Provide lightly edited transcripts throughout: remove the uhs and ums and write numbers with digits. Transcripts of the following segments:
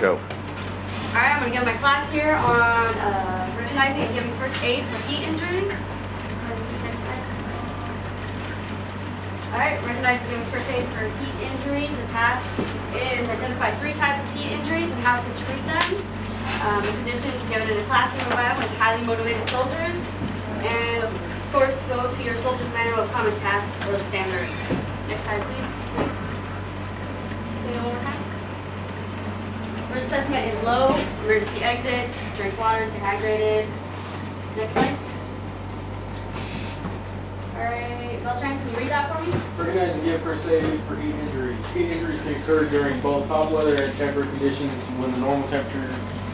Go. Alright, I'm going to give my class here on recognizing and giving first aid for heat injuries. Alright, recognizing and giving first aid for heat injuries. The task is identify 3 types of heat injuries and how to treat them. The conditions given in a classroom environment with highly motivated soldiers. And of course, go to your soldier's manual of common tasks for the standard. Next slide, please. Say it one more time. First assessment is low, emergency exits, drink water, stay hydrated. Next slide. Alright, Beltran, can you read that for me? Recognize and give first aid for heat injuries. Heat injuries can occur during both hot weather and temperate conditions when the normal temperature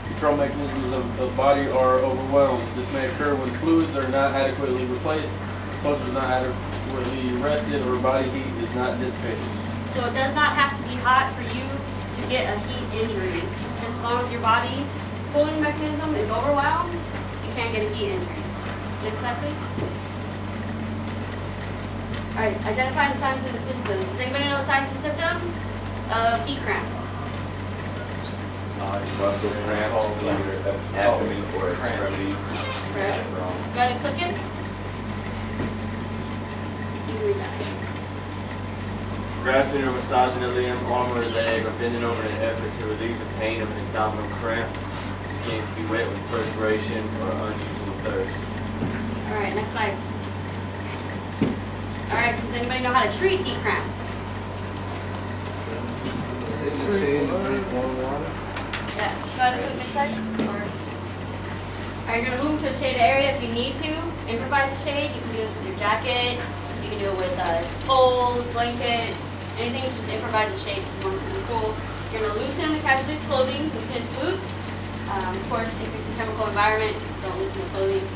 control mechanisms of the body are overwhelmed. This may occur when fluids are not adequately replaced, soldiers not adequately rested, or body heat is not dissipated. So it does not have to be hot for you to get a heat injury. Just as long as your body cooling mechanism is overwhelmed, you can't get a heat injury. Next slide, please. Alright, identify the signs and the symptoms. Does anybody know the signs and symptoms of heat cramps? Muscle cramps, either abdomen or extremities. Right. Go ahead and click it. You can read that. Grasping or massaging a limb, arm, or leg, or bending over in an effort to relieve the pain of an abdominal cramp. The skin can be wet with perspiration or unusual thirst. Alright, next slide. Alright, does anybody know how to treat heat cramps? Yeah, go ahead and click next slide. Alright, you're going to move to a shaded area if you need to. Improvise a shade. You can do this with your jacket. You can do it with poles, blankets, anything. Just improvise a shade if you want to be cool. You're going to loosen the casualty's clothing, loosen his boots. Of course, if it's a chemical environment, don't loosen the clothing.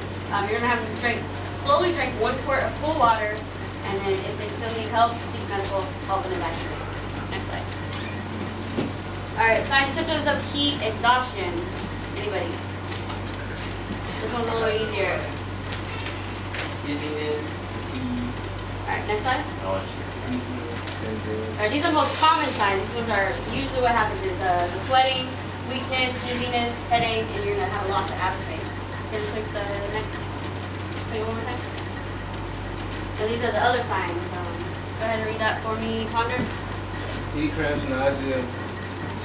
You're going to have them slowly drink 1 quart of cool water, and then if they still need help, seek medical help and evacuate. Next slide. Alright, signs and symptoms of heat exhaustion. Anybody? This one's a little easier. Dizziness, Alright, next slide. fatigue, Alright, these are the most common signs. These ones are usually what happens is the sweating, weakness, dizziness, headache, and you're going to have a loss of appetite. Can you click the next? Click it one more time. And these are the other signs. Go ahead and read that for me, Ponders. Heat cramps, nausea,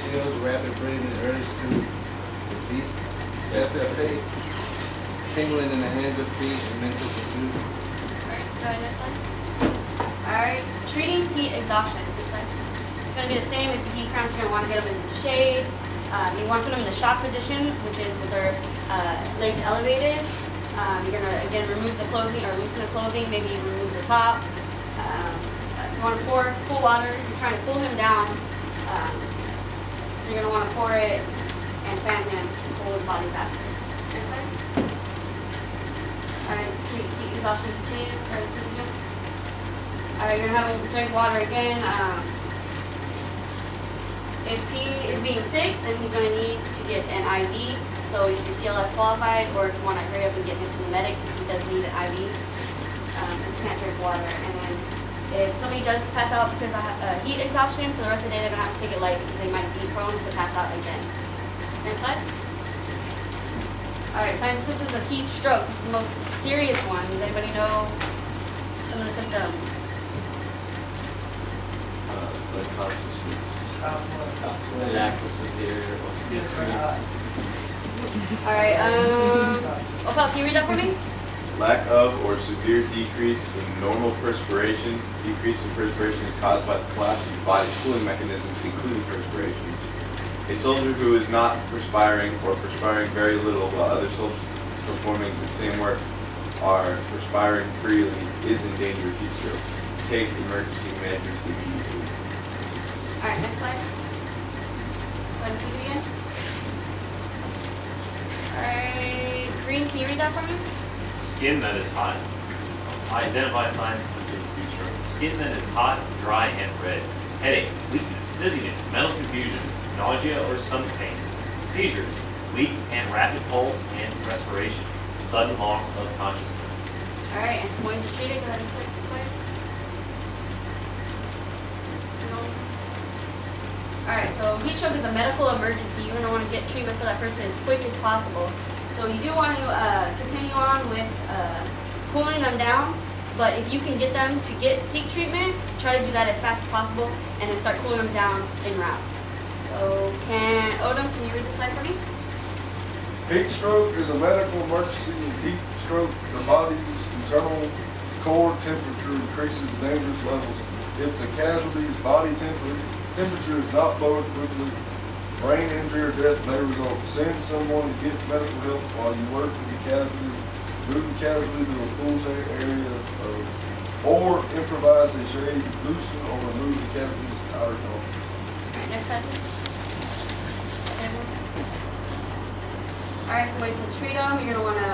chills, rapid breathing, urge to feast, fatigue, tingling in the hands or feet, and mental confusion. Alright, go ahead, next slide. Alright, treating heat exhaustion. Next slide. It's going to be the same as the heat cramps. You're going to want to get them in the shade. You want to put them in the shock position, which is with their legs elevated. You're going to, again, remove the clothing or loosen the clothing, maybe remove the top. You want to pour cool water. You're trying to cool him down. So you're going to want to pour it and fan him to cool his body faster. Next slide. Alright, heat exhaustion continue. Alright, you're going to have him drink water again. If he is being sick, then he's going to need to get an IV. So if you're CLS qualified, or if you want to hurry up and get him to the medic, because he does need an IV. If he can't drink water. And then if somebody does pass out because of heat exhaustion, for the rest of the day they're going to have to take it light because they might be prone to pass out again. Next slide. Alright, signs and symptoms of heat strokes, the most serious ones. Does anybody know some of the symptoms? unconsciousness, lack of severe or skin freeze. Alright, Opal, can you read that for me? Lack of or severe decrease in normal perspiration. Decrease in perspiration is caused by the collapse of the body's cooling mechanisms, including perspiration. A soldier who is not perspiring or perspiring very little while other soldiers performing the same work are perspiring freely is in danger of heat stroke. Take emergency measures immediately. Alright, next slide. Go ahead and click it again. Alright, Green, can you read that for me? Skin that is hot. Identify signs and symptoms of heat stroke. Skin that is hot, dry, and red. Headache, weakness, dizziness, mental confusion, nausea or stomach pain, seizures, weak and rapid pulse and respiration, sudden loss of consciousness. Alright, and some ways to treat it. Go ahead and click twice. Alright, so heat stroke is a medical emergency. You're going to want to get treatment for that person as quick as possible. So you do want to continue on with cooling them down, but if you can get them to seek treatment, try to do that as fast as possible and then start cooling them down en route. So Odom, can you read this slide for me? Heat stroke is a medical emergency. In heat stroke, the body's internal core temperature increases to dangerous levels. If the casualty's body temperature is not lowered quickly, brain injury or death may result. Send someone to get medical help while you work with the casualty. Move the casualty to a cool area, or improvise a shade, loosen or remove the casualty's outer garments. Alright, next slide please. Alright, so ways to treat them, you're going to want to,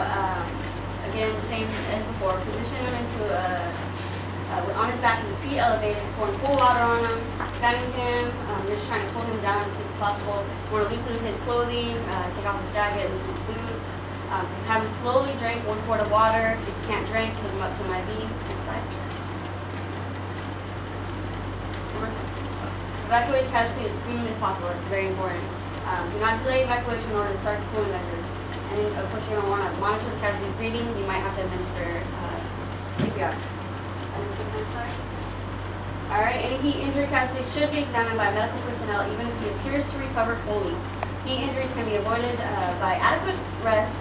again, same as before, position him into on his back with his feet elevated, pouring cool water on him, fanning him. You're just trying to cool him down as quick as possible. You want to loosen his clothing, take off his jacket, loosen his boots. Have him slowly drink 1 quart of water. If you can't drink, hook him up to an IV. Next slide. One more time. Evacuate the casualty as soon as possible. It's very important. Do not delay evacuation in order to start the cooling measures. And then, of course, you're going to want to monitor the casualty's breathing. You might have to administer CPR. Alright, any heat injury casualty should be examined by medical personnel even if he appears to recover fully. Heat injuries can be avoided by adequate rest,